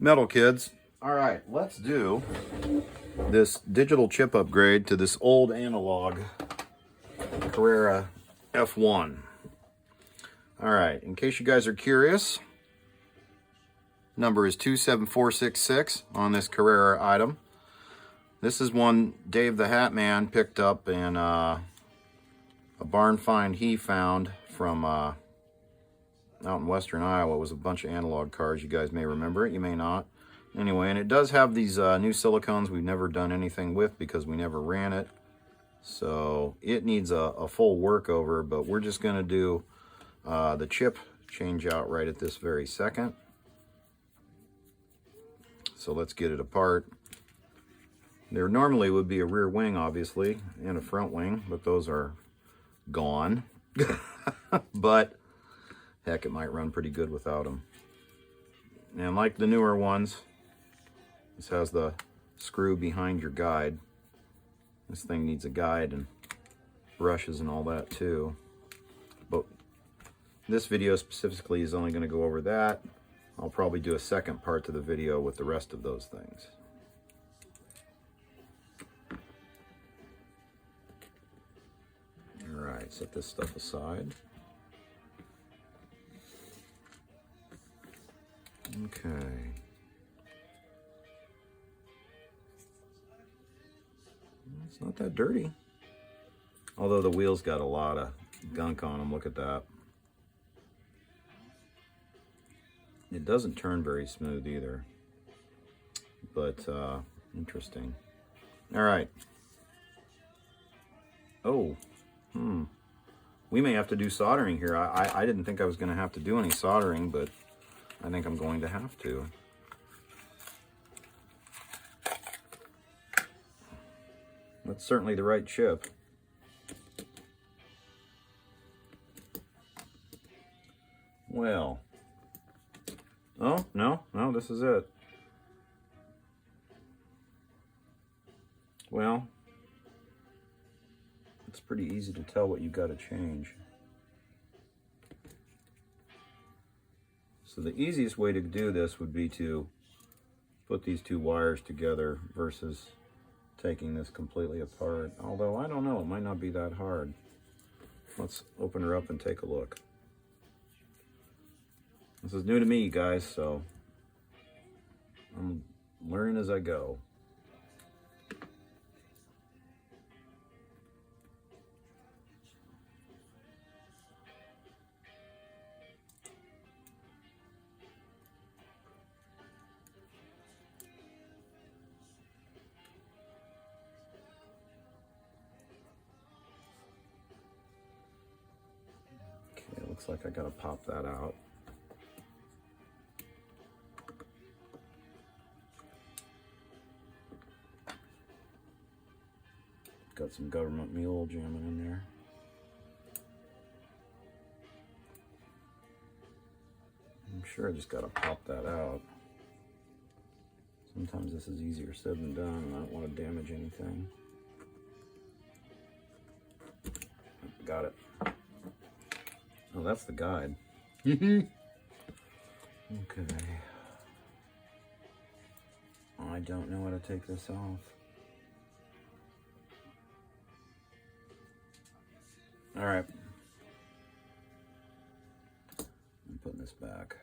Metal kids. All right, let's do this digital chip upgrade to this old analog Carrera F1. All right, in case you guys are curious, number is 27466 on this Carrera item. This is one Dave the Hat Man picked up in a barn find he found from out in western Iowa. It was a bunch of analog cars. You guys may remember it, you may not. Anyway, and it does have these new silicones we've never done anything with because we never ran it. So it needs a full workover, but we're just going to do the chip change out right at this very second. So let's get it apart. There normally would be a rear wing, obviously, and a front wing, but those are gone. But heck, it might run pretty good without them. And like the newer ones, this has the screw behind your guide. This thing needs a guide and brushes and all that too. But this video specifically is only going to go over that. I'll probably do a second part to the video with the rest of those things. Alright, set this stuff aside. Okay. It's not that dirty. Although the wheels got a lot of gunk on them. Look at that. It doesn't turn very smooth either. But, interesting. Alright. Oh. We may have to do soldering here. I didn't think I was going to have to do any soldering, but I think I'm going to have to. That's certainly the right chip. Well. Oh, no, this is it. Well, it's pretty easy to tell what you got to change. So the easiest way to do this would be to put these two wires together versus taking this completely apart. Although, I don't know, it might not be that hard. Let's open her up and take a look. This is new to me, guys, so I'm learning as I go. Okay, looks like I gotta pop that out. Got some government mule jamming in there. I'm sure I just gotta pop that out. Sometimes this is easier said than done, and I don't want to damage anything. Got it. Oh, that's the guide. Okay. I don't know how to take this off. All right. I'm putting this back.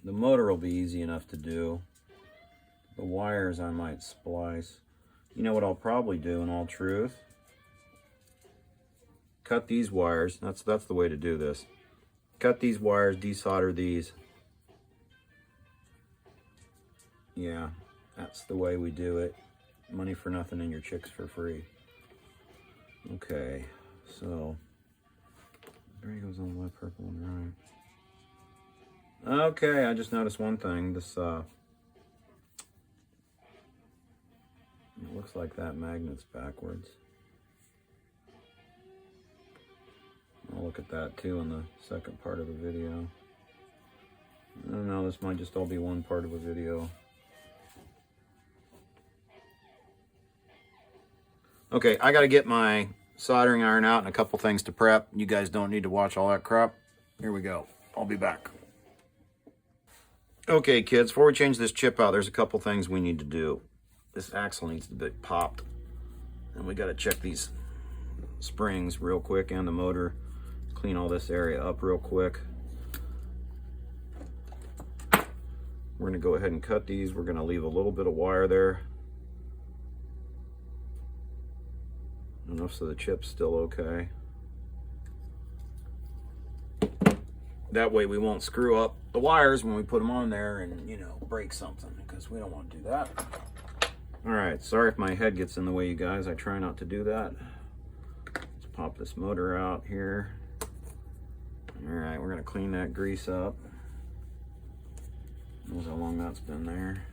The motor will be easy enough to do. The wires I might splice. You know what I'll probably do in all truth? Cut these wires. That's the way to do this. Cut these wires, desolder these. Yeah, that's the way we do it. Money for nothing and your chicks for free. Okay, so there goes on my purple and right. Okay, I just noticed one thing. This it looks like that magnet's backwards. I'll look at that too in the second part of the video. I don't know, this might just all be one part of a video. Okay, I gotta get my soldering iron out and a couple things to prep. You guys don't need to watch all that crap. Here we go. I'll be back. Okay, kids, before we change this chip out, there's a couple things we need to do. This axle needs to be popped. And we gotta check these springs real quick and the motor. Clean all this area up real quick. We're gonna go ahead and cut these. We're gonna leave a little bit of wire there. Enough so the chip's still okay. That way we won't screw up the wires when we put them on there and, you know, break something, because we don't want to do that. All right, sorry if my head gets in the way, you guys. I try not to do that. Let's pop this motor out here. All right, we're gonna clean that grease up. Knows how long that's been there.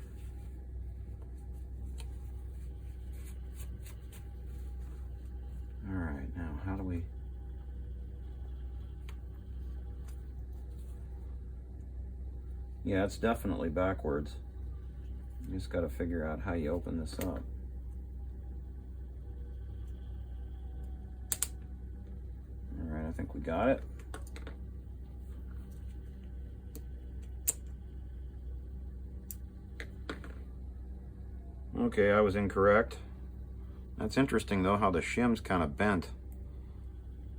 All right, now how do we... Yeah, it's definitely backwards. You just got to figure out how you open this up. All right, I think we got it. Okay, I was incorrect. That's interesting though, how the shim's kind of bent.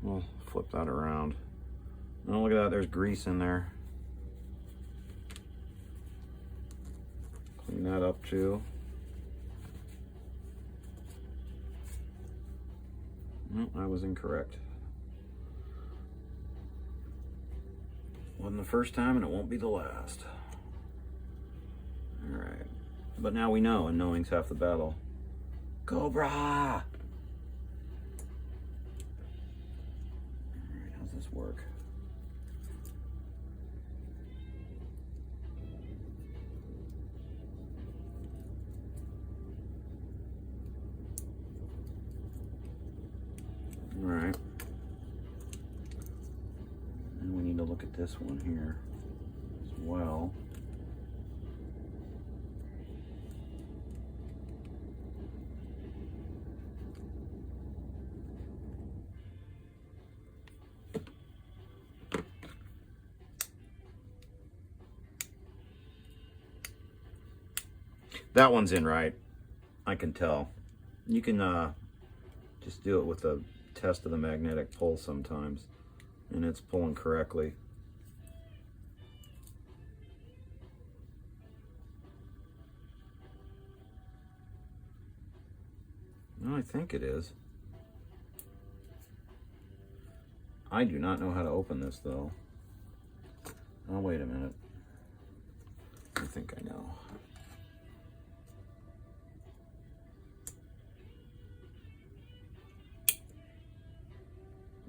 We'll flip that around. Oh, look at that, there's grease in there. Clean that up too. No, I was incorrect. Wasn't the first time and it won't be the last. All right, but now we know, and knowing's half the battle. Cobra! All right, how's this work? All right. And we need to look at this one here as well. That one's in right. I can tell. You can just do it with a test of the magnetic pull sometimes, and it's pulling correctly. No, I think it is. I do not know how to open this though. Oh, wait a minute. I think I know.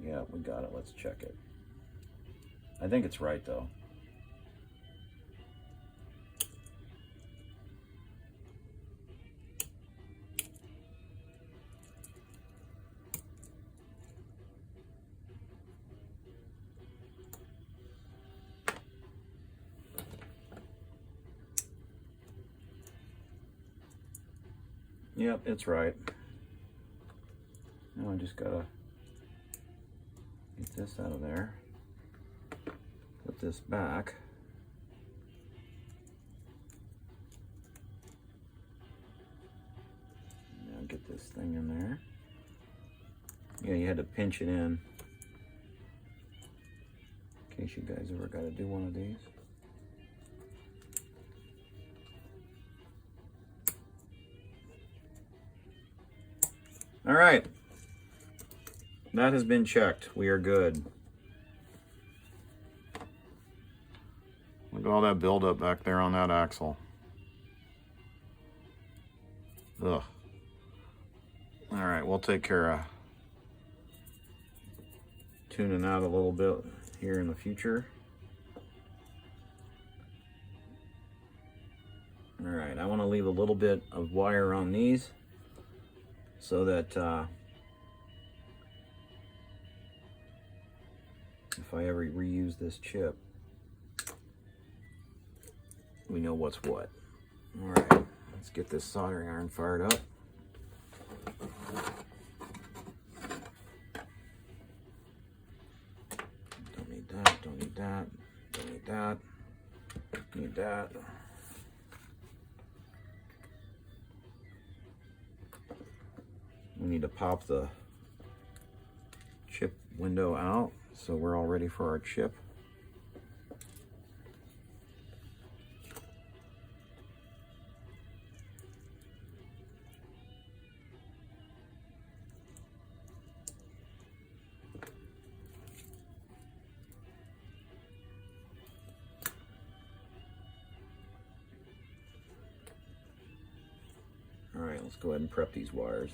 Yeah, we got it. Let's check it. I think it's right though. Yep, it's right. Now I just gotta get this out of there, put this back. Now get this thing in there. Yeah, you had to pinch it in case you guys ever got to do one of these. All right. That has been checked. We are good. Look at all that buildup back there on that axle. Ugh. All right, we'll take care of tuning out a little bit here in the future. All right, I want to leave a little bit of wire on these so that if I ever reuse this chip, we know what's what. All right, let's get this soldering iron fired up. Don't need that, don't need that, don't need that, need that. We need to pop the chip window out so we're all ready for our chip. All right, let's go ahead and prep these wires.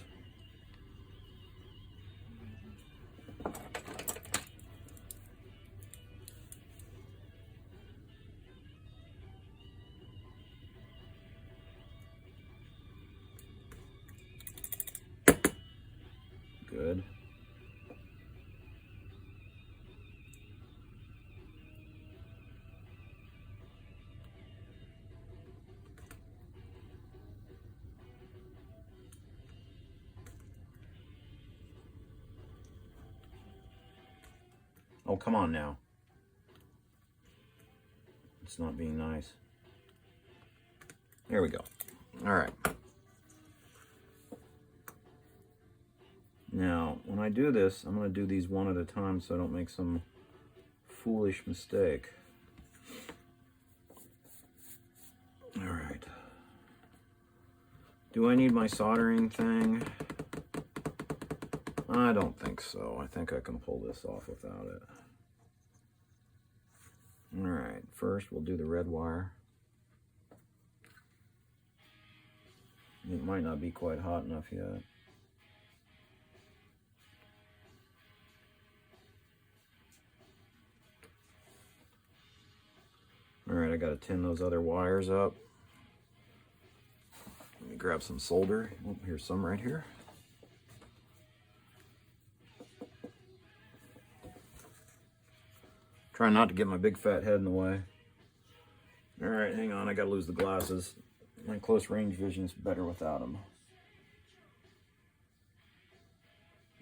Good. Oh, come on now. It's not being nice. There we go. All right. Now, when I do this, I'm going to do these one at a time so I don't make some foolish mistake. All right. Do I need my soldering thing? I don't think so. I think I can pull this off without it. All right, first we'll do the red wire. It might not be quite hot enough yet. All right, I gotta tin those other wires up. Let me grab some solder. Oh, here's some right here. Try not to get my big fat head in the way. All right, hang on, I gotta lose the glasses. My close range vision's better without them.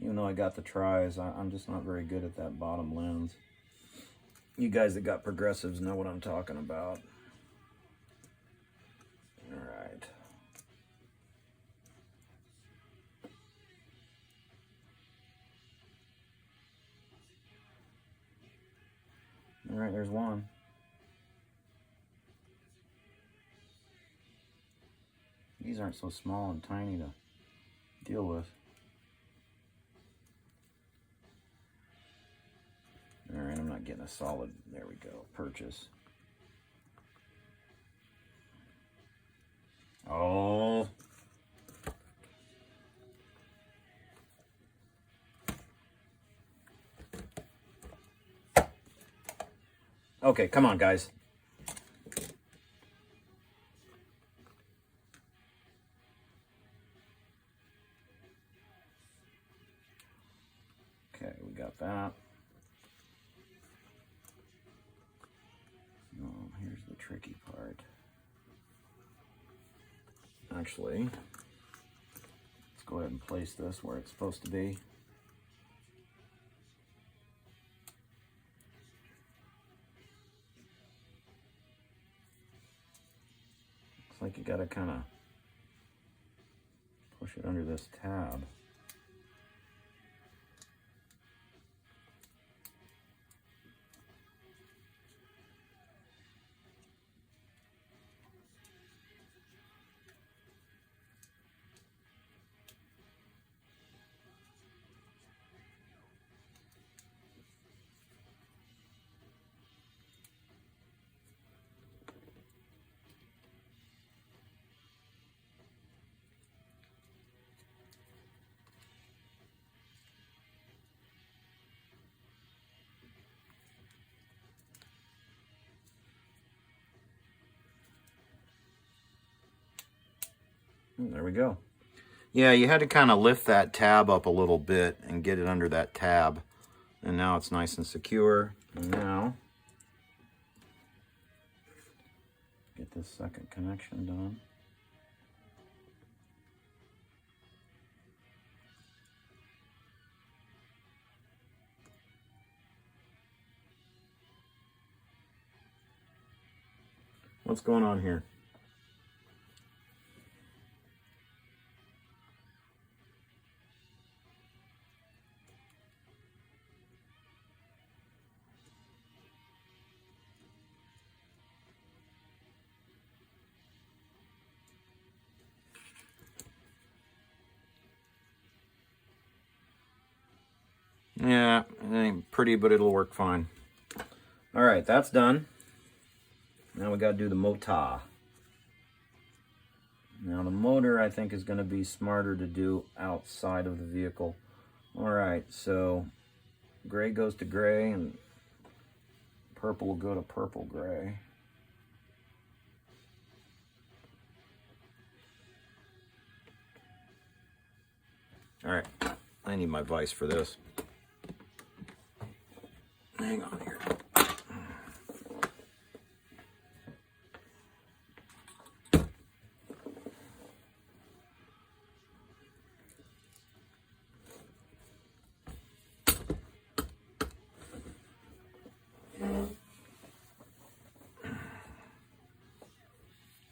Even though I got the tries, I'm just not very good at that bottom lens. You guys that got progressives know what I'm talking about. All right. All right, there's one. These aren't so small and tiny to deal with. All right, I'm not getting a solid, there we go, purchase. Oh. Okay, come on, guys. Okay, we got that. Oh, here's the tricky part. Actually, let's go ahead and place this where it's supposed to be. Looks like you gotta kind of push it under this tab. There we go. Yeah, you had to kind of lift that tab up a little bit and get it under that tab. And now it's nice and secure. And now, get this second connection done. What's going on here? Yeah, it ain't pretty, but it'll work fine. All right, that's done. Now we got to do the motor. Now the motor, I think, is going to be smarter to do outside of the vehicle. All right, so gray goes to gray, and purple will go to purple gray. All right, I need my vise for this. Hang on here.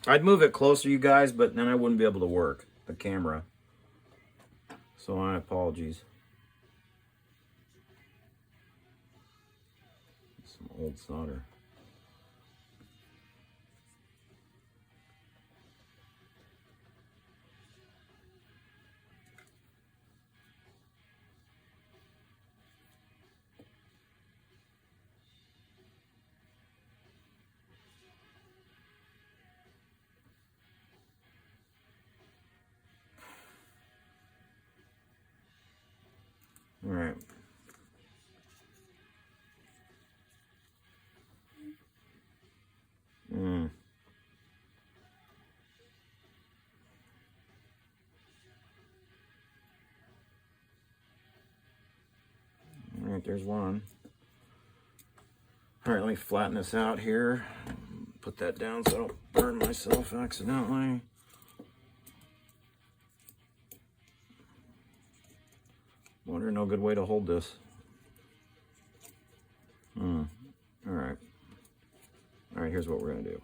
I'd move it closer, you guys, but then I wouldn't be able to work the camera. So my apologies. Some old solder. All right. All right, there's one. All right, let me flatten this out here. Put that down so I don't burn myself accidentally. Wonder no good way to hold this. All right. All right, here's what we're gonna do.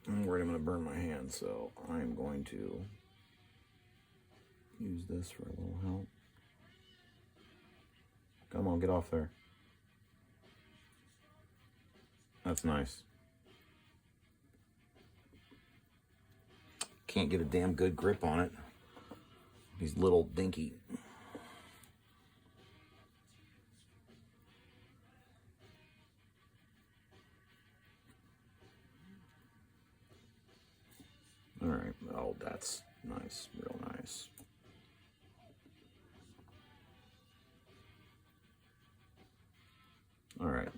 I'm worried I'm gonna burn my hand, so I'm going to use this for a little help. Come on, get off there. That's nice. Can't get a damn good grip on it. These little dinky. All right. Oh, that's nice. Real nice. All right.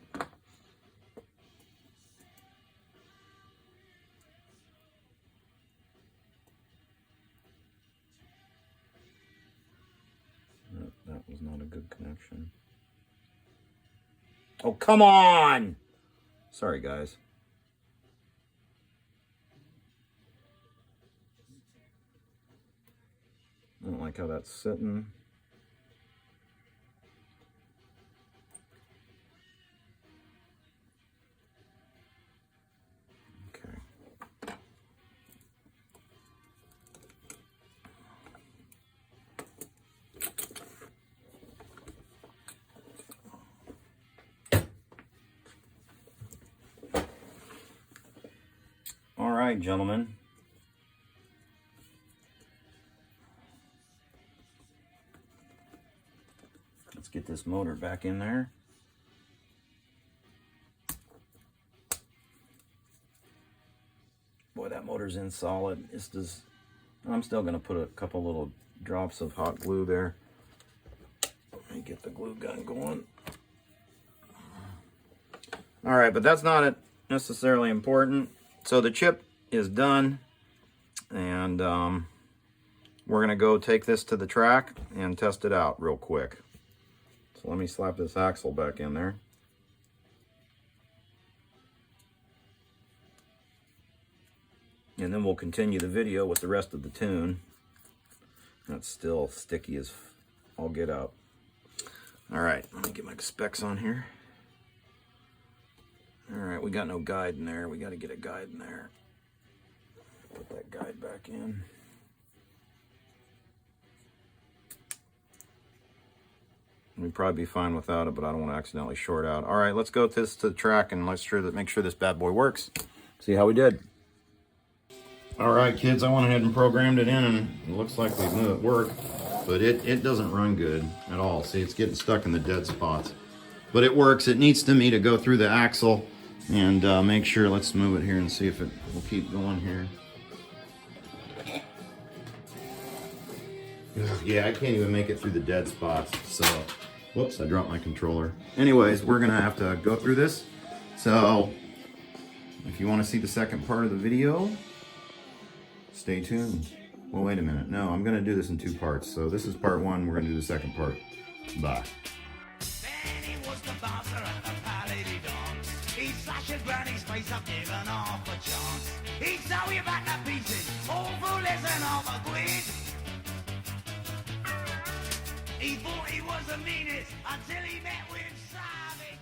That was not a good connection. Oh, come on! Sorry, guys. I don't like how that's sitting. Okay. All right, gentlemen. Let's get this motor back in there. Boy, that motor's in solid. I'm still going to put a couple little drops of hot glue there. Let me get the glue gun going. All right, but that's not it. necessarily important. So the chip is done, and we're going to go take this to the track and test it out real quick. So let me slap this axle back in there. And then we'll continue the video with the rest of the tune. That's still sticky as all get out. All right, let me get my specs on here. All right, we got no guide in there. We got to get a guide in there. Put that guide back in. We'd probably be fine without it, but I don't want to accidentally short out. All right, let's go to the track and make sure this bad boy works. See how we did. All right, kids, I went ahead and programmed it in, and it looks like we knew it worked, but it doesn't run good at all. See, it's getting stuck in the dead spots. But it works. It needs me to go through the axle and make sure. Let's move it here and see if it will keep going here. Yeah, I can't even make it through the dead spots. So, whoops, I dropped my controller. Anyways, we're gonna have to go through this. So, if you want to see the second part of the video, stay tuned. Well, wait a minute. No, I'm gonna do this in 2 parts. So this is part 1. We're gonna do the second part. Bye. He's such a granny's face, I've given half a chance. He's so you back to pieces, all for less than half a quid. He thought he was the meanest until he met with Savage.